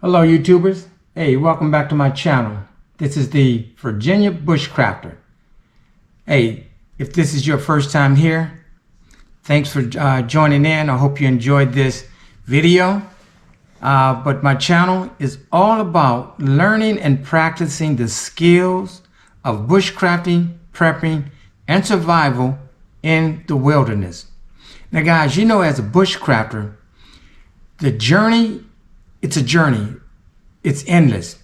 Hello YouTubers. Hey, welcome back to my channel. This is the Virginia Bushcrafter. Hey, if this is your first time here, thanks for joining in. I hope you enjoyed this video. But my channel is all about learning and practicing the skills of bushcrafting, prepping, and survival in the wilderness. Now guys, you know, as a bushcrafter, the journey, it's a journey. It's endless.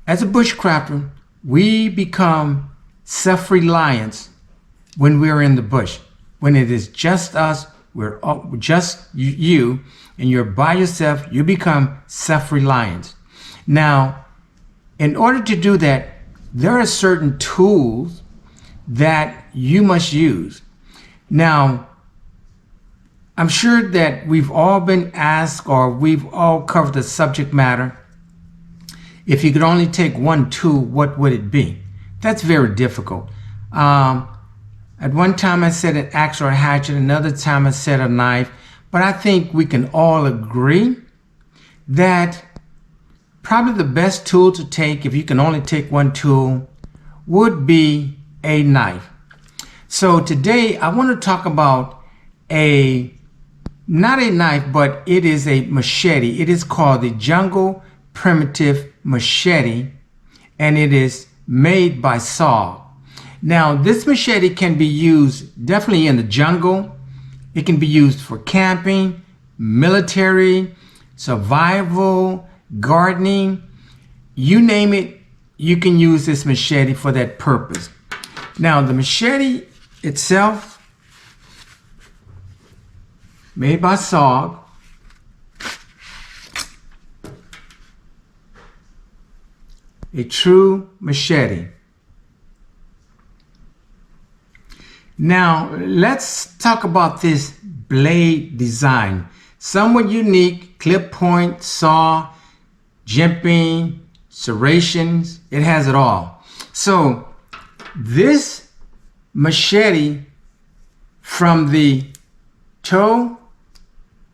As a bushcrafter, we become self-reliant when we're in the bush. When it is just us, we're just you, and you're by yourself, you become self-reliant. Now, in order to do that, there are certain tools that you must use. Now, I'm sure that we've all been asked, or we've all covered the subject matter. If you could only take one tool, what would it be? That's very difficult. At one time I said an axe or a hatchet, another time I said a knife, but I think we can all agree that probably the best tool to take, if you can only take one tool, would be a knife. So today I want to talk about not a knife, but it is a machete. It is called the Jungle Primitive Machete, and it is made by Saw. Now, this machete can be used definitely in the jungle. It can be used for camping, military, survival, gardening. You name it, you can use this machete for that purpose. Now, the machete itself, made by Saw, a true machete. Now, let's talk about this blade design. Somewhat unique, clip point, saw, jimping, serrations, it has it all. So, this machete from the toe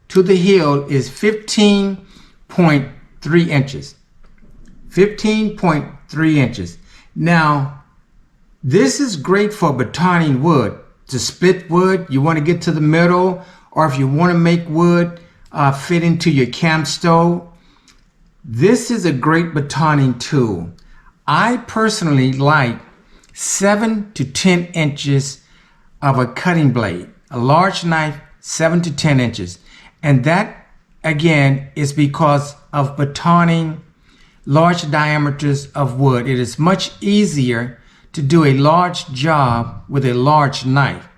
to the heel is 15.3 inches. 15.3 inches. Now, this is great for batoning wood. To split wood, you want to get to the middle, or if you want to make wood fit into your camp stove, this is a great batoning tool. I personally like 7 to 10 inches of a cutting blade. A large knife, 7 to 10 inches. And that, again, is because of batoning large diameters of wood. It is much easier to do a large job with a large knife.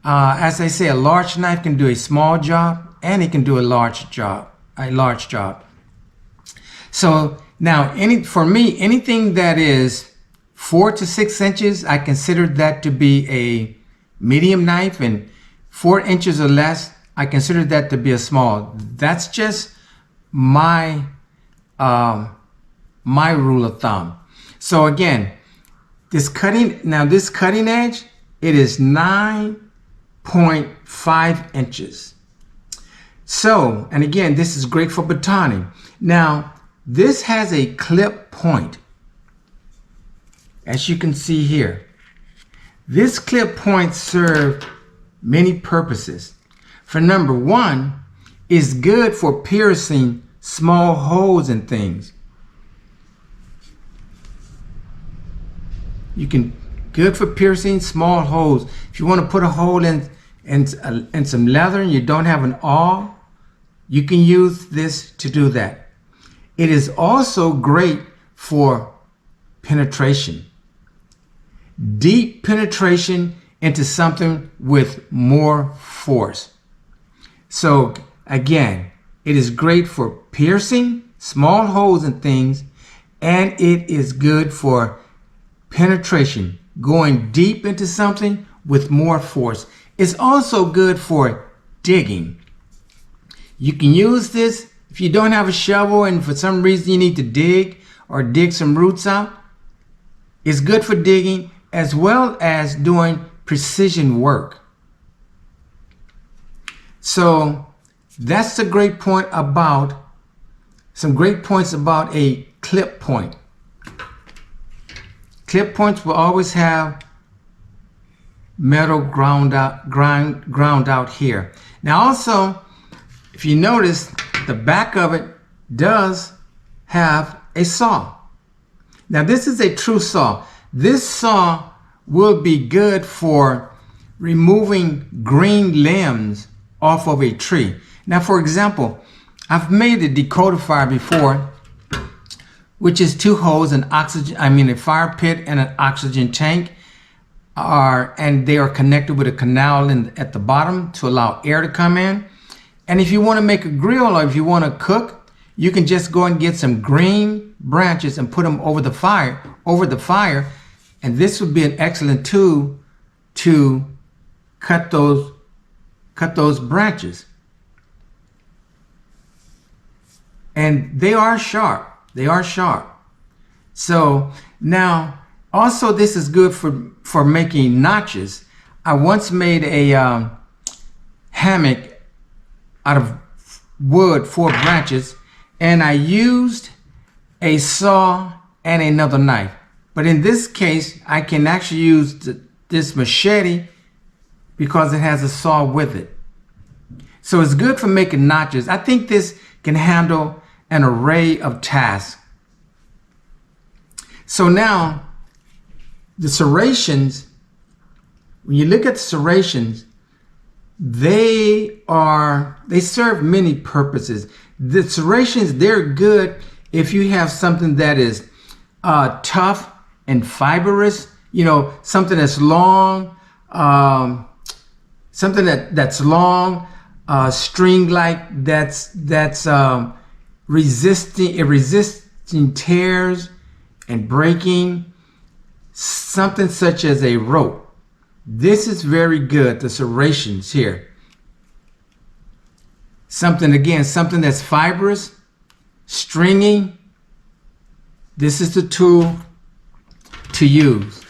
As I say, a large knife can do a small job, and it can do a large job. So now, for me, anything that is 4 to 6 inches, I consider that to be a medium knife, and 4 inches or less, I consider that to be a small. That's just my rule of thumb. So again, this cutting edge, it is 9.5 inches. So, and again, this is great for batoning. Now, this has a clip point, as you can see here. This clip point serves many purposes. For number one, it's good for piercing small holes in things. Good for piercing small holes. If you want to put a hole in some leather and you don't have an awl, you can use this to do that. It is also great for penetration. Deep penetration into something with more force. So again, it is great for piercing small holes in things, and it is good for penetration, going deep into something with more force. It's also good for digging. You can use this if you don't have a shovel and for some reason you need to dig or dig some roots out. It's good for digging as well as doing precision work. So that's the great point about some great points about a clip point. Clip points will always have metal ground out here. Now also, if you notice, the back of it does have a saw. Now this is a true saw. This saw will be good for removing green limbs off of a tree. Now for example, I've made a decodifier before, which is two holes, a fire pit and an oxygen tank, and they are connected with a canal at the bottom to allow air to come in. And if you want to make a grill, or if you want to cook, you can just go and get some green branches and put them over the fire, and this would be an excellent tool to cut those branches. And they are sharp. They are sharp. So now, also this is good for making notches. I once made a hammock out of wood, 4 branches, and I used a saw and another knife. But in this case, I can actually use this machete because it has a saw with it. So it's good for making notches. I think this can handle an array of tasks. So now, the serrations, when you look at the serrations, they serve many purposes. The serrations, they're good if you have something that is tough and fibrous, something that's long, string-like, that's resisting tears and breaking, something such as a rope. This is very good, the serrations here. Something that's fibrous, stringy. This is the tool to use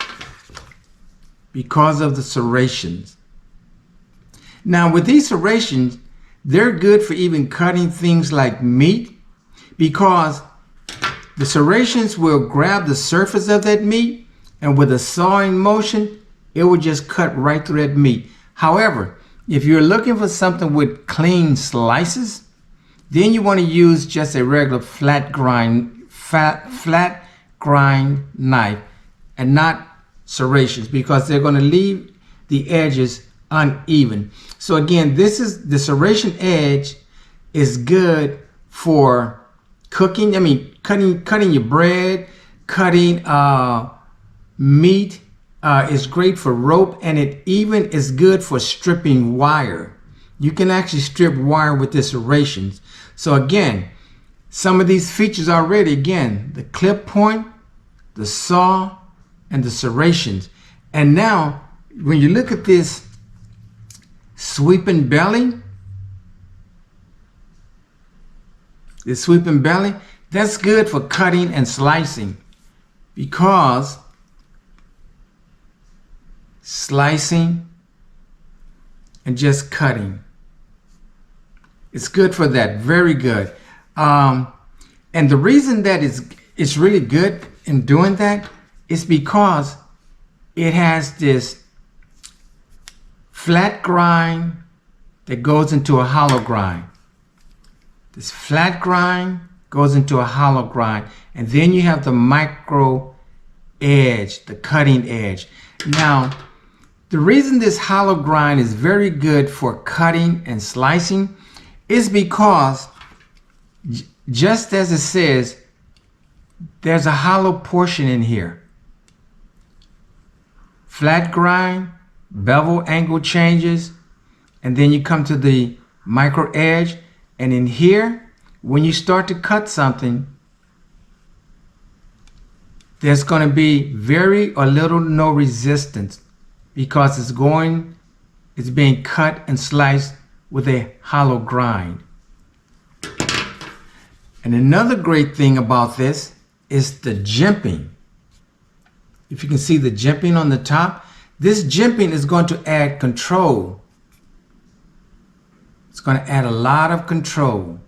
because of the serrations. Now with these serrations, they're good for even cutting things like meat, because the serrations will grab the surface of that meat, and with a sawing motion, it will just cut right through that meat. However, if you're looking for something with clean slices, then you want to use just a regular flat grind knife and not serrations, because they're going to leave the edges uneven. So again, the serration edge is good for cooking. Cutting your bread, cutting meat. Is great for rope, and it even is good for stripping wire. You can actually strip wire with the serrations. So again, some of these features already, again, the clip point, the saw, and the serrations. And now, when you look at this sweeping belly, that's good for cutting and slicing, because slicing and just cutting, it's good for that, very good. And the reason that it's really good in doing that is because it has this flat grind that goes into a hollow grind. This flat grind goes into a hollow grind, and then you have the micro edge, the cutting edge. Now, the reason this hollow grind is very good for cutting and slicing is because, just as it says, there's a hollow portion in here. Flat grind, bevel angle changes, and then you come to the micro edge, and in here, when you start to cut something, there's going to be very or little no resistance, because it's being cut and sliced with a hollow grind. And another great thing about this is the jimping. If you can see the jimping on the top, this jimping is going to add control. It's going to add a lot of control.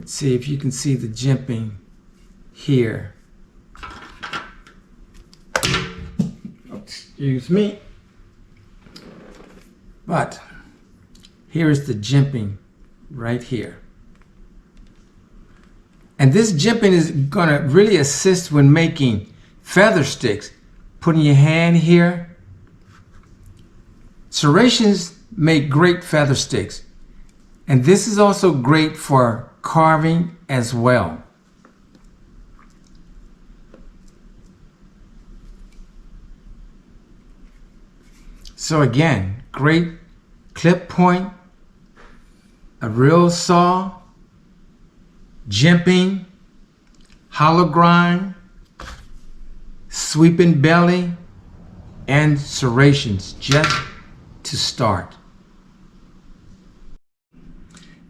Let's see if you can see the jimping here. Excuse me. But here is the jimping right here. And this jimping is going to really assist when making feather sticks. Putting your hand here. Serrations make great feather sticks. And this is also great for carving as well. So again, great clip point, a real saw, jimping, hollow grind, sweeping belly, and serrations just to start.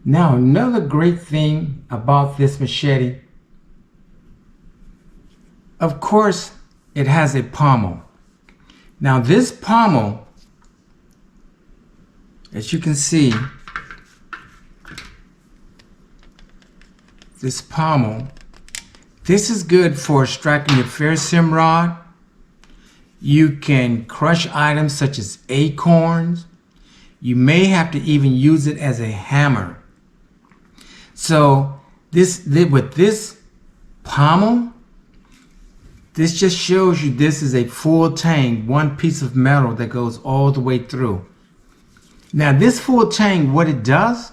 Now, another great thing about this machete, of course, it has a pommel. Now, this pommel, as you can see, this pommel, this is good for striking your ferrocerium rod. You can crush items such as acorns. You may have to even use it as a hammer. So with this pommel, this just shows you this is a full tang, one piece of metal that goes all the way through. Now this full tang, what it does,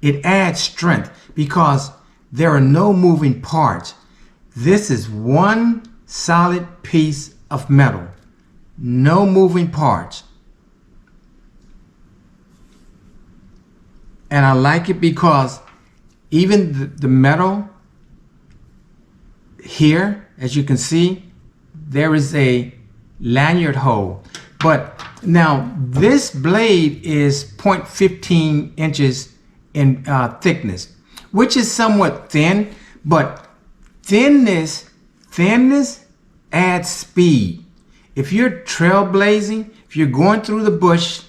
it adds strength because there are no moving parts. This is one solid piece of metal, no moving parts. And I like it because even the metal here, as you can see, there is a lanyard hole. But now this blade is 0.15 inches in thickness, which is somewhat thin, but thinness adds speed. If you're trailblazing, if you're going through the bush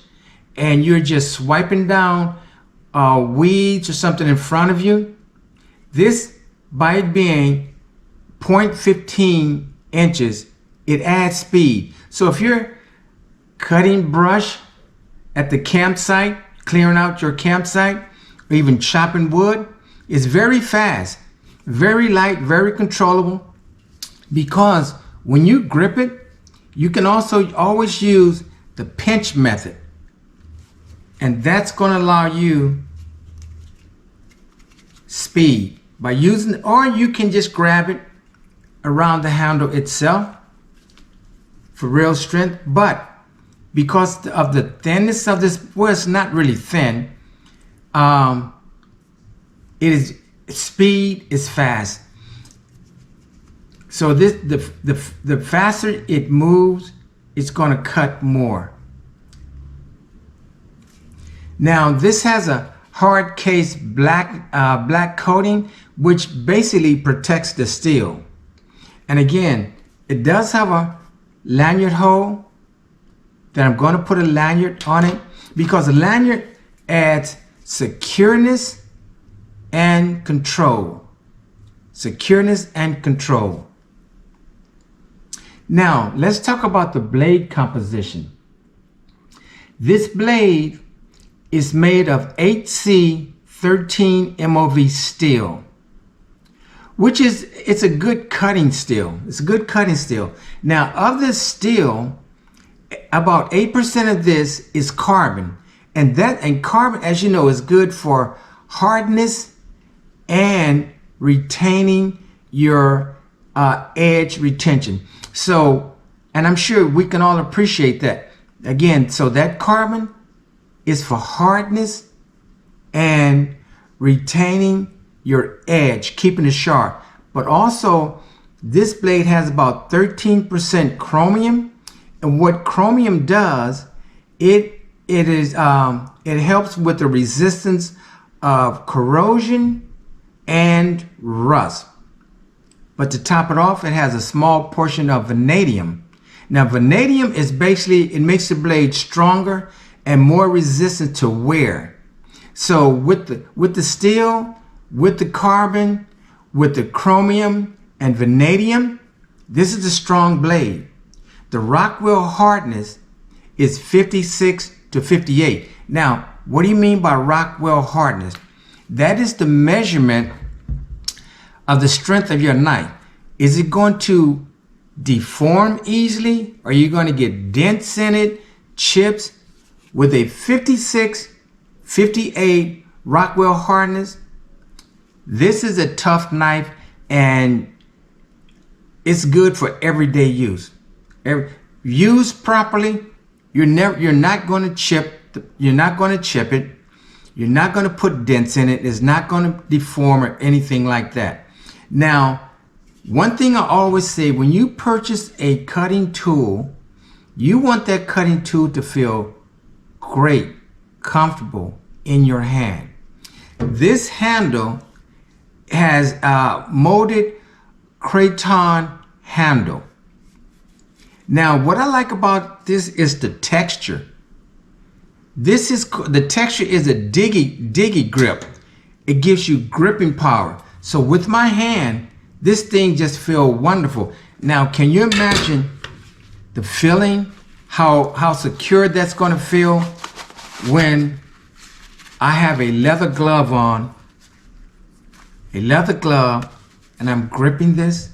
and you're just swiping down weeds or something in front of you, this, by it being 0.15 inches, it adds speed. So if you're cutting brush at the campsite, clearing out your campsite, or even chopping wood, it's very fast, very light, very controllable, because when you grip it, you can also always use the pinch method. And that's going to allow you speed by using, or you can just grab it around the handle itself for real strength. But because of the thinness of this, well, it's not really thin. Speed is fast. So this, the faster it moves, it's going to cut more. Now this has a hard case black coating, which basically protects the steel. And again, it does have a lanyard hole that I'm going to put a lanyard on it, because a lanyard adds secureness and control. Secureness and control. Now let's talk about the blade composition. This blade is made of 8C 13 MOV steel, which is, it's a good cutting steel. It's a good cutting steel. Now of this steel, about 8% of this is carbon, and carbon, as you know, is good for hardness and retaining your edge retention. So, and I'm sure we can all appreciate that. Again, so that carbon is for hardness and retaining your edge, keeping it sharp. But also, this blade has about 13% chromium, and what chromium does, it helps with the resistance of corrosion and rust. But to top it off, it has a small portion of vanadium. Now vanadium is basically, it makes the blade stronger and more resistant to wear. So with the steel, with the carbon, with the chromium and vanadium, this is a strong blade. The Rockwell hardness is 56 to 58. Now, what do you mean by Rockwell hardness? That is the measurement of the strength of your knife. Is it going to deform easily? Are you going to get dents in it, chips? With a 56, 58 Rockwell hardness, this is a tough knife and it's good for everyday use. Used properly, you're not going to chip it. You're not going to put dents in it. It's not going to deform or anything like that. Now, one thing I always say, when you purchase a cutting tool, you want that cutting tool to feel great, comfortable in your hand. This handle has a molded craton handle. Now, what I like about this is the texture. The texture is a diggy grip. It gives you gripping power. So with my hand, this thing just feels wonderful. Now, can you imagine the feeling, how secure that's going to feel when I have a leather glove on, and I'm gripping this,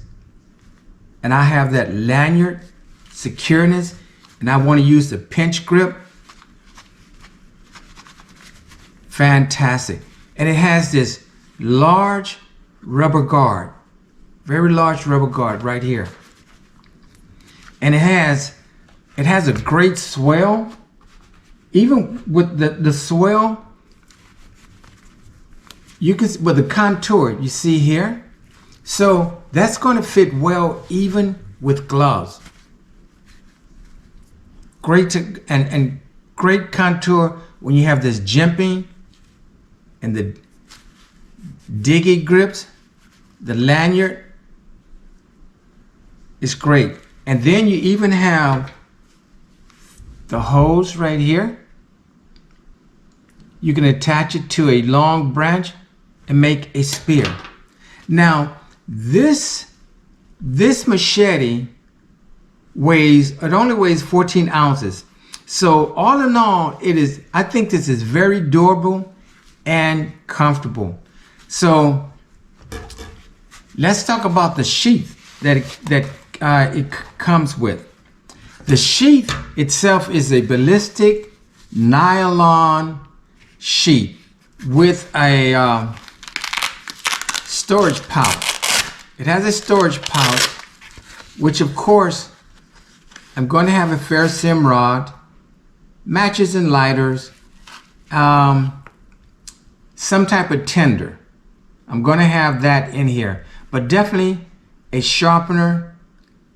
and I have that lanyard secureness, and I want to use the pinch grip. Fantastic. And it has this large rubber guard, very large rubber guard right here. And it has a great swell. Even with the swell, you can, with the contour you see here. So that's going to fit well even with gloves. Great and great contour when you have this jimping and the diggy grips. The lanyard is great. And then you even have the hose right here. You can attach it to a long branch and make a spear. Now, this machete only weighs 14 ounces. So all in all, I think this is very durable and comfortable. So let's talk about the sheath that it comes with. The sheath itself is a ballistic nylon sheath with a storage pouch. It has a storage pouch, which of course I'm going to have a ferrocerium rod, matches and lighters, some type of tinder. I'm going to have that in here, but definitely a sharpener,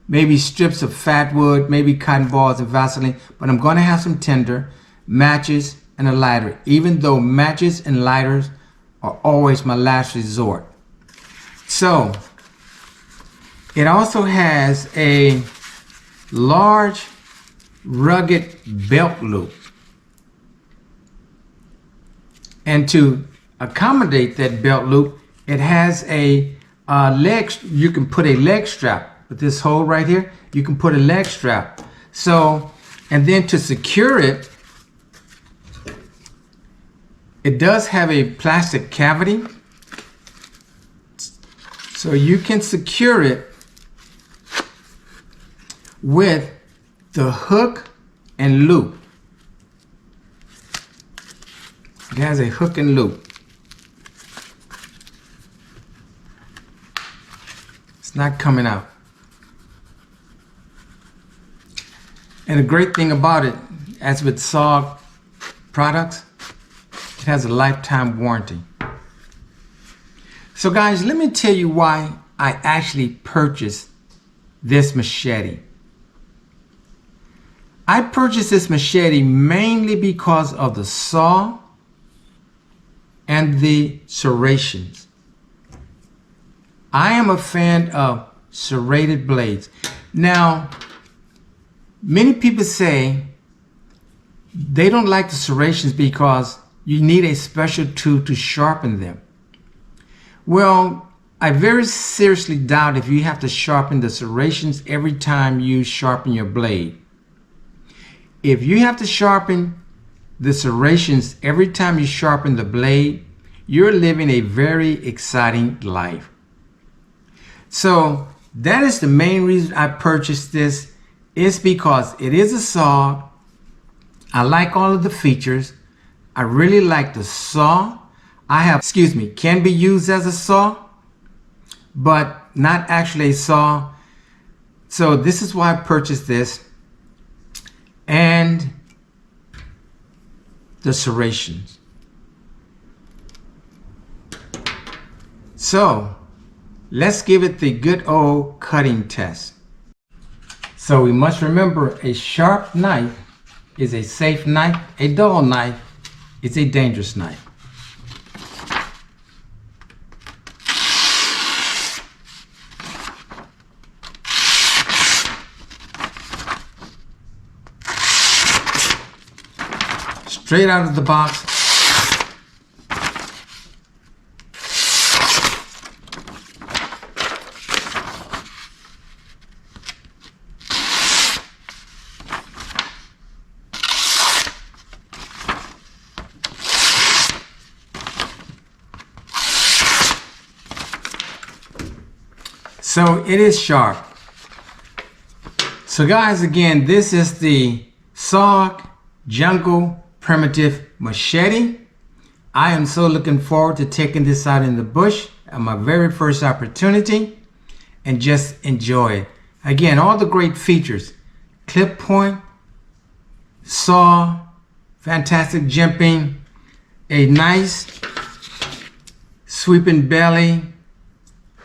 maybe strips of fat wood, maybe cotton balls and Vaseline, but I'm going to have some tinder, matches, and a lighter, even though matches and lighters are always my last resort. So it also has a large rugged belt loop, and to accommodate that belt loop, it has a leg. You can put a leg strap with this hole right here. You can put a leg strap. So, and then to secure it, it does have a plastic cavity, so you can secure it with the hook and loop. It has a hook and loop. It's not coming out. And the great thing about it, as with SOG products, it has a lifetime warranty. So guys, let me tell you why I actually purchased this machete. I purchased this machete mainly because of the saw and the serrations. I am a fan of serrated blades. Now, many people say they don't like the serrations because you need a special tool to sharpen them. Well, I very seriously doubt if you have to sharpen the serrations every time you sharpen your blade. If you have to sharpen the serrations every time you sharpen the blade, you're living a very exciting life. So that is the main reason I purchased this. It's because it is a saw. I like all of the features. I really like the saw. Can be used as a saw, but not actually a saw. So this is why I purchased this. And the serrations. So let's give it the good old cutting test. So we must remember, a sharp knife is a safe knife. A dull knife is a dangerous knife. Straight out of the box. So it is sharp. So guys, again, this is the SOG Jungle Primitive Machete. I am so looking forward to taking this out in the bush at my very first opportunity and just enjoy it. Again, all the great features: clip point, saw, fantastic jimping, a nice sweeping belly,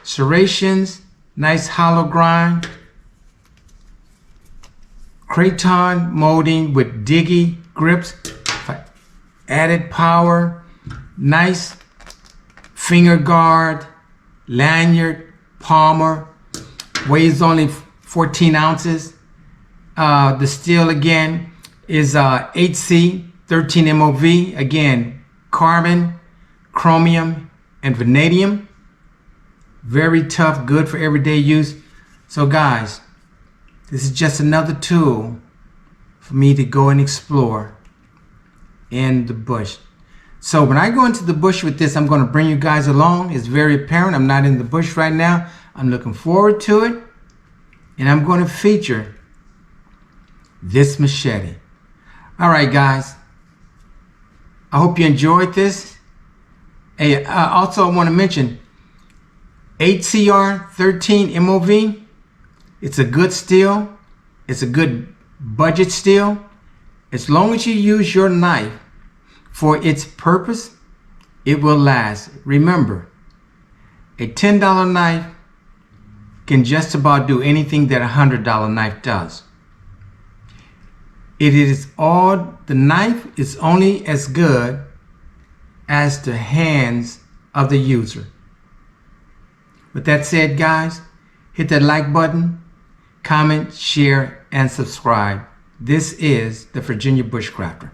serrations, nice hollow grind, craton molding with diggy grips, added power, nice finger guard, lanyard, palmer, weighs only 14 ounces. The steel again is 8C, 13 MOV, again, carbon, chromium, and vanadium. Very tough, good for everyday use. So guys, this is just another tool for me to go and explore in the bush. So when I go into the bush with this, I'm going to bring you guys along. It's very apparent I'm not in the bush right now. I'm looking forward to it. And I'm going to feature this machete. All right, guys. I hope you enjoyed this. Hey, also I want to mention 8CR 13 MOV. It's a good steel. It's a good budget steel. As long as you use your knife for its purpose, it will last. Remember, a $10 knife can just about do anything that a $100 knife does. The knife is only as good as the hands of the user. With that said, guys, hit that like button, comment, share, and subscribe. This is the Virginia Bushcrafter.